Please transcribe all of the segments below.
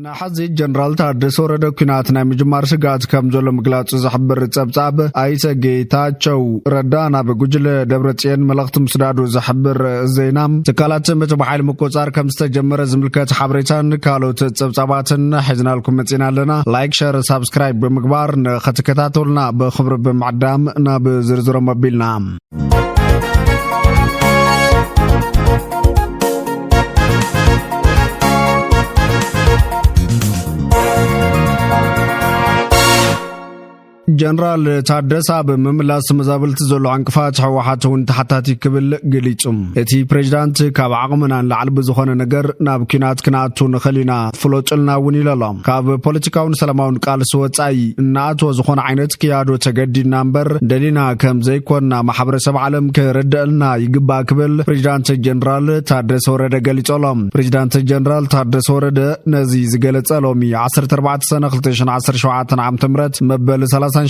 نحزي جنرال ታደሰ ወረደ ኩናት ናይ ምጅማር ስጋት ከም ዘሎ ምግላጽ ዝሕብር ጸብጻብ ኣይተ ጌታቸው ረዳና በጉጅለ ደብረጽዮን መልእኽት ምስዳዱ ዝሕብር ዜናም ተካላት በኃይል መቆጻር ከም ዝተጀመረ ዝምልከት ሓበሬታን ካልኦት ጸብጻባትን ሒዝናልኩም መጽና ኣለና ላይክ ሼር ሰብስክራይብ በመግባር ንኸተከታተሉና በኽብር በመዕዳም ናብ ዝርዝሮ መቢልና جنرال ታደሰ በመምላስ መዛብልት ዘሎ አንቅፋት ህወሓቱን ተሓታቲ ክብል ገሊጹም እቲ ፕሬዝዳንት ካብ ዓቕምናን ለዓል ብዝኾነ ነገር ናብ ኩናት ክናቱ ንኸሊና ፍሎጭልና ውን ኢሎም ካብ ፖለቲካውን ሰላማውን ቃልሲ ወጻኢ እናኣቶ ዝኾነ ዓይነት ክያዶ ተገዲድና እምበር ደሊና ከም ዘይኮንና ማሕበረሰብ ዓለም ክርድአልና ይግባእ ክብል ፕሬዝዳንት ጀነራል ታደሰ ወረደ ገሊጾሎም ፕሬዝዳንት ጀነራል ታደሰ ወረደ ነዚ ዝገለጸ ሎሚ 14 ሰነ 2017 ዓ.ም መበል 7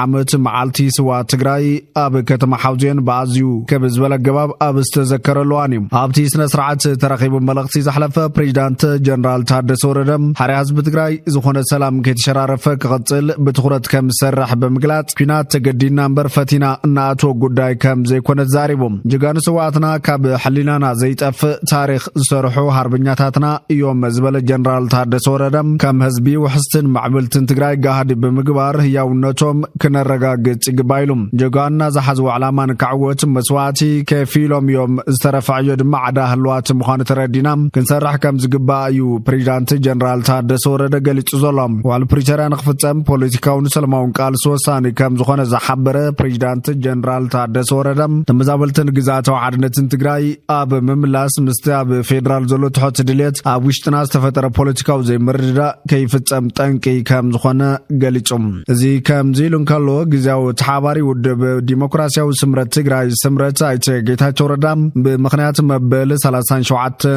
ዓመት መዓልቲ ስዋ ትግራይ ኣብ ከተማ ሓውዜን ባዝዩ ከብዝበለ ገባብ ኣብ ዝተዘከረሉዋን እዩ ኣብቲ ስነ ስርዓት ተረኺቡ መልእኽቲ ዘሕለፈ ፕሬዝዳንት ጀነራል ታደሰ ወረደ ሓሪ ህዝቢ ትግራይ ዝኾነ ሰላም ከይተሸራረፈ ክቕጽል ብትኹረት ከም ዝሰርሕ ብምግላጽ ኩናት ተገዲድና እምበር ፈቲና እናኣቶ ጉዳይ ከም ዘይኮነ ዛሪቦም ጅጋኑ ሰዋዕትና ካብ ሕሊናና ዘይጠፍእ ታሪኽ ዝሰርሑ ሃርበኛታትና እዮም ዝበለ ጀነራል ታደሰ ወረደ ከም ህዝቢ ውሕስትን ማዕበልትን ትግራይ ጋሃዲ ብምግባር ህያውነቶም ክነረጋግጽ ይግባይሉም ጀጋና ዝሓዝው ዕላማን ከዕወት መስዋዕቲ ከፊሎም እዮም ዝተረፍዕዮ ድማ ዓዳ ህልዋት ምዃኑ ተረዲና ክንሰርሕ ከም ዝግባእ እዩ ፕሬዝዳንት ጀነራል ታደሰ ወረደ ገሊጹ ዘሎም ዋል ፕሪቶሪያ ንኽፍጸም ፖለቲካውን ሰላማውን ቃልሲ ወሳኒ ከም ዝኾነ ዝሓበረ ፕሬዝዳንት ጀነራል ታደሰ ወረደ ተመዛበልትን ግዛታዊ ሓድነትን ትግራይ ኣብ ምምላስ ምስቲ ኣብ ፌደራል ዘሎ ትሑት ድሌት ኣብ ውሽጥና ዝተፈጠረ ፖለቲካዊ ዘይምርድዳእ ከይፍጸም ጠንቂ ከም ዝኾነ ገሊጹም እዚ ከምዚ ኢሉን ከሎ ጊዜያዊ ተሓባሪ ውድብ ዲሞክራሲያዊ ስምረት ትግራይ ስምረት ኣይተ ጌታቸው ረዳ ብምኽንያት መበል 37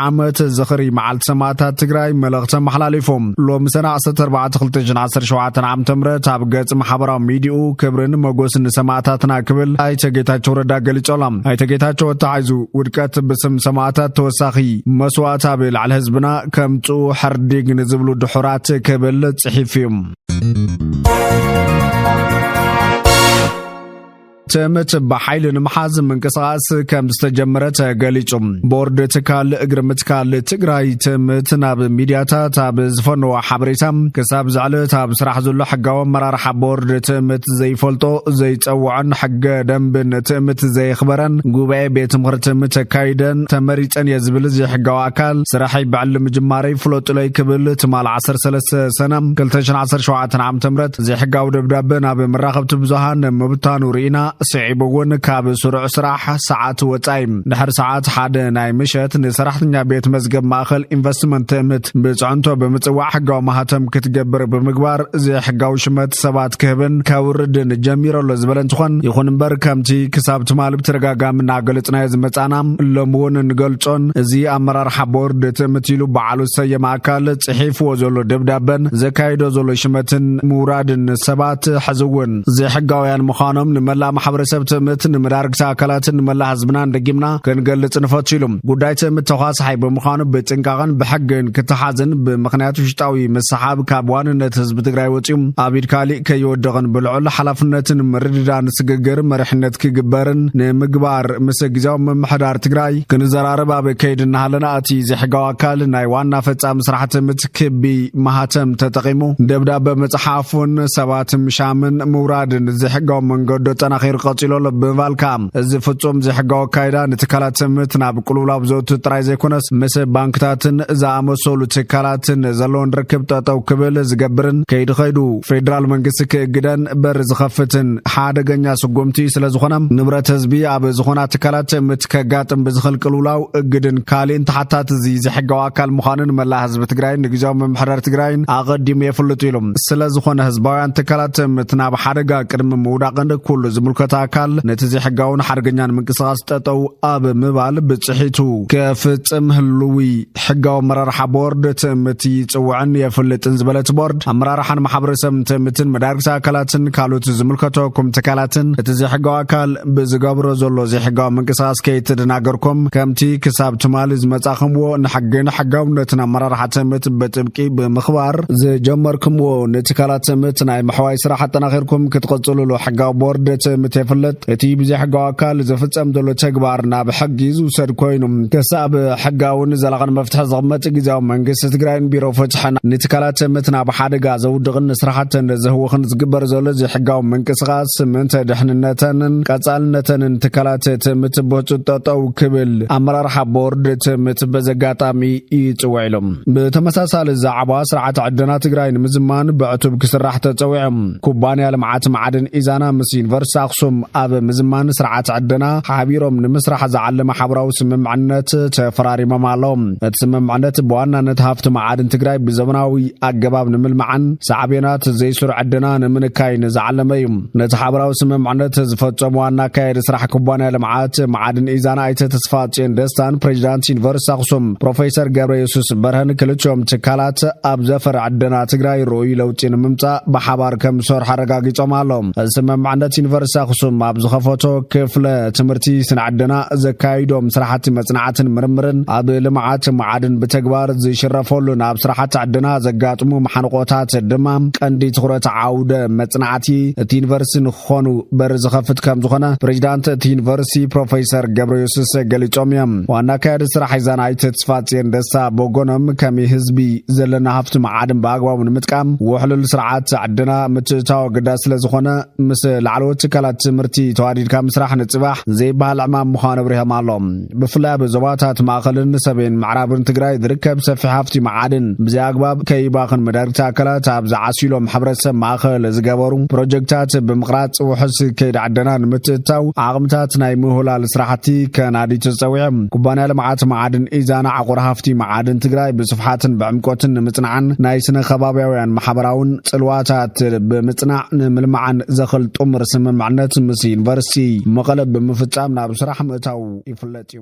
ዓመት ዝኽሪ መዓልቲ ሰማዕታት ትግራይ መልእኽቲ መሓላሊፎም ሎሚ ሰነ 14 2017 ዓ.ም ኣብ ገጽ ማሕበራዊ ሚድኡ ክብርን መጎስን ሰማዕታትና ክብል ኣይተ ጌታቸው ረዳ ገሊጾሎም ኣይተ ጌታቸው ተዓይዙ ውድቀት ብስም ሰማዕታት ተወሳኺ መስዋዕት ኣብ ልዕሊ ህዝብና ከምጽኡ ሕርዲግ ንዝብሉ ድሑራት ክብል ጽሒፍ እዩ تمت بحيل نمحاز من قصاص كم استجمرت قليجم بورد تكال اقرمتكال تقراي تمت ناب ميدياتا تاب زفن وحبريتام كساب زعلة تاب سراح زلو حقاوم مرار حبورد تمت زي فلطو زي تقوعن حق دنبن تمت زي خبران قوبعي بيت مغر تمت كايدن تمريتان يزبل زي حقاو اكال سراحي بعلم جماري فلوط لي كبل تمال 13 سنة كلتشن 10 عام تمرت زي حقاو دبدابن اب مراقب تبزوهان مبتانو رينا سعيبون كاب سرع سراح ساعات وتايم نحر ساعات حاد ناي مشت نسرحتنا بيت مزقب ماخل انفستمنت تمت بصعنتو بمصواع حقاو مهاتم كتجبر بمغبار زي حقاو شمت سبات كهبن كوردن جميرو لزبلن تخون يخون امبر كمتي كساب تمال بترغاغامنا غلطنا يزمصانام لمون نغلصون زي امرار حبورد تمتيلو بعلو سيما اكال صحيف وزلو دبدابن زكايدو زلو شمتن مورادن سبات حزون زي حقاويان مخانم نملا ማሕበረሰብ ትምት ንመዳርግታ አካላትን መላ ህዝብና እንደጊምና ከንገልጽ ንፈትሽሉም ጉዳይ ትምት ተኻሳይ በመኻኑ በጥንቃቀን በሐግን ከተሓዘን በመኽንያቱ ሽጣዊ መሰሓብ ካብዋንነት ህዝብ ትግራይ ወጪም አቢድ ካሊ ከይወደቀን ብልዑል ሓላፍነትን መርድዳን ስግግር መሪሕነት ክግበርን ንምግባር መስጊዛው መምሕዳር ትግራይ ክንዘራረብ ኣብ ከይድና ሃለና እቲ ዝሕጋው አካል ናይ ዋና ፈጻሚ ስራሕቲ ትምት ክቢ ማህተም ተጠቂሙ ደብዳቤ መጽሓፉን ሰባት ምሻምን ሙራድን ዝሕጋው መንገዶ ጠናኺር قصيلو بفالكام እዚ ፍጹም ዝሕጋው ካይዳ ንትካላት ትምት ናብ ቁልውላው ዘውት ጥራይ ዘይኮነስ ምስ ባንክታትን ዝኣመሰሉ ትካላትን ዘለውን ርክብ ጠጠው ክብል ዝገብርን ከይድ ኸይዱ ፌደራል መንግስቲ ክእግደን በር ዝኸፍትን ሓደገኛ ስጉምቲ ስለዝኾነ ንብረት ህዝቢ ኣብ ዝኾና ትካላት ትምት ከጋጥም ብዝኽል ቁልውላው እግድን ካሊን ተሓታት እዚ ዝሕጋው አካል ምዃንን መላ ህዝቢ ትግራይ ንግዛው መምሕዳር ትግራይን ኣቐዲሙ የፍልጡ ኢሎም ስለዝኾነ ህዝባውያን ትካላት ትምት ናብ ሓደጋ ቅድሚ ምውዳቕን ኩሉ ዝምልከቶ ዝምልከት አካል ነቲ ሕጋውን ሓርገኛን ምንቅስቃስ ጠጠው ኣብ ምባል ብጽሒቱ ከፍጽም ህልዊ ሕጋው መራርሓ ቦርድ ትእምት ይጽውዕን የፍልጥን ዝበለት ቦርድ ኣመራርሓን ማሕበረሰብ ትእምትን መዳርግቲ አካላትን ካልኦት ዝምልከቶኩም ትካላትን እቲ ሕጋው አካል ብዝገብሮ ዘሎ ሕጋው ምንቅስቃስ ከይትደናገርኩም ከምቲ ክሳብ ትማል ዝመጻኽምዎ ንሕግን ሕጋውነትን ኣመራርሓ ትእምት በጥብቂ ብምኽባር ዝጀመርኩምዎ ንትካላት ትእምት ናይ መሕዋይ ስራሕ ኣጠናኺርኩም ክትቀጽሉሉ ሕጋው ቦርድ ትእምት የፍልጥ እቲ ብዘሕጋው አካል ዝፍጸም ዘሎ ተግባር ናብ ሕጊ ዝውሰድ ኮይኑ ክሳብ ሕጋውን ዘላቕን መፍትሒ ዝቕመጥ ጊዜያዊ መንግስቲ ትግራይን ቢሮ ፍትሕን ንትካላት ትእምት ናብ ሓደጋ ዘውድቕን ስራሕትን ዘህውኽን ዝግበር ዘሎ ሕጋዊ ምንቅስቃስ ምንተ ድሕንነትን ቀጻልነትን ትካላት ትእምት ብጭጠጠው ክብል ኣመራርሓ ቦርድ ትእምት በዘጋጣሚ ይጽውዕ ኢሎም ብተመሳሳሊ ዛዕባ ስርዓት ዕድና ትግራይ ንምዝማን ብዕቱብ ክስራሕ ተጸዊዖም ኩባንያ ልምዓት ማዕድን ኢዛና ምስ ዩኒቨርሲቲ ኣክሱም ኣብ ምዝማን ስርዓት ዕድና ሓቢሮም ንምስራሕ ዝዓለመ ሓበራዊ ስምምዕነት ተፈራሪሞም ኣሎም እቲ ስምምዕነት ብዋናነት ሃፍቲ ማዕድን ትግራይ ብዘመናዊ ኣገባብ ንምልማዕን ሳዕቤናት ዘይስሩ ዕድና ንምንካይ ዝዓለመ እዩ ነቲ ሓበራዊ ስምምዕነት ዝፈጸሙ ዋና ካየዲ ስራሕ ኩባንያ ልምዓት ማዕድን ኢዛና ኣይተ ተስፋጽዮን ደስታን ፕሬዚዳንት ዩኒቨርሲቲ ኣክሱም ፕሮፌሰር ገብረየሱስ በርሀን ክልቲኦም ትካላት ኣብ ዘፈር ዕድና ትግራይ ርኡይ ለውጢ ንምምጻእ ብሓባር ከም ዝሰርሑ ኣረጋጊጾም ኣሎም እዚ ስምምዕነት ዩኒቨርሲቲ ኣክሱም ኣብ ዝኸፈቶ ክፍለ ትምህርቲ ስነ ዕድና ዘካይዶም ስራሕቲ መጽናዕትን ምርምርን ኣብ ልምዓት ማዕድን ብተግባር ዝሽረፈሉ ናብ ስራሕቲ ዕድና ዘጋጥሙ መሓንቆታት ድማ ቀንዲ ትኹረት ዓውደ መጽናዕቲ እቲ ዩኒቨርሲቲ ንኾኑ በር ዝኸፍት ከም ዝኾነ ፕሬዚዳንት እቲ ዩኒቨርሲቲ ፕሮፌሰር ገብረየሱስ ገሊጾም እዮም ዋና ካየዲ ስራሕ ኢዛና ኣይተ ተስፋጽዮን ደስታ በጎኖም ከም ህዝቢ ዘለና ሃፍቲ ማዕድን በአግባቡ ንምጥቃም ውሕሉል ስርዓት ዕድና ምትእታው ግዳስ ስለዝኾነ ምስ ላዕለዎት ትካላት ትምህርቲ ተዋዲድካ ምስራሕ ንጽባሕ ዘይበሃል ዕማም ምዃኑ ኣብሪሆም ኣሎም ብፍላይ ኣብ ዞባታት ማእኸልን ሰሜን ምዕራብን ትግራይ ዝርከብ ሰፊሕ ሃፍቲ ማዕድን ብዘይ ኣግባብ ከይባኽን መዳርግቲ አካላት ኣብ ዝዓሲሎም ሕብረተሰብ ማእኸል ዝገበሩ ፕሮጀክታት ብምቕራጽ ውሕስ ከይዲ ዕድና ንምትእታው ዓቕምታት ናይ ምሁላል ስራሕቲ ከናዲቱ ዝጸዊዖም ኩባንያ ልምዓት ማዕድን ኢዛና ዓቑር ሃፍቲ ማዕድን ትግራይ ብስፍሓትን ብዕምቆትን ንምጽናዕን ናይ ስነ ከባብያውያን ማሕበራውን ጽልዋታት ብምጽናዕ ንምልማዕን ዘኽልጡም ስምምዕነት ምስ ዩኒቨርሲቲ መቐለ ብምፍጻም ናብ ስራሕ ምእታው ይፍለጥ እዩ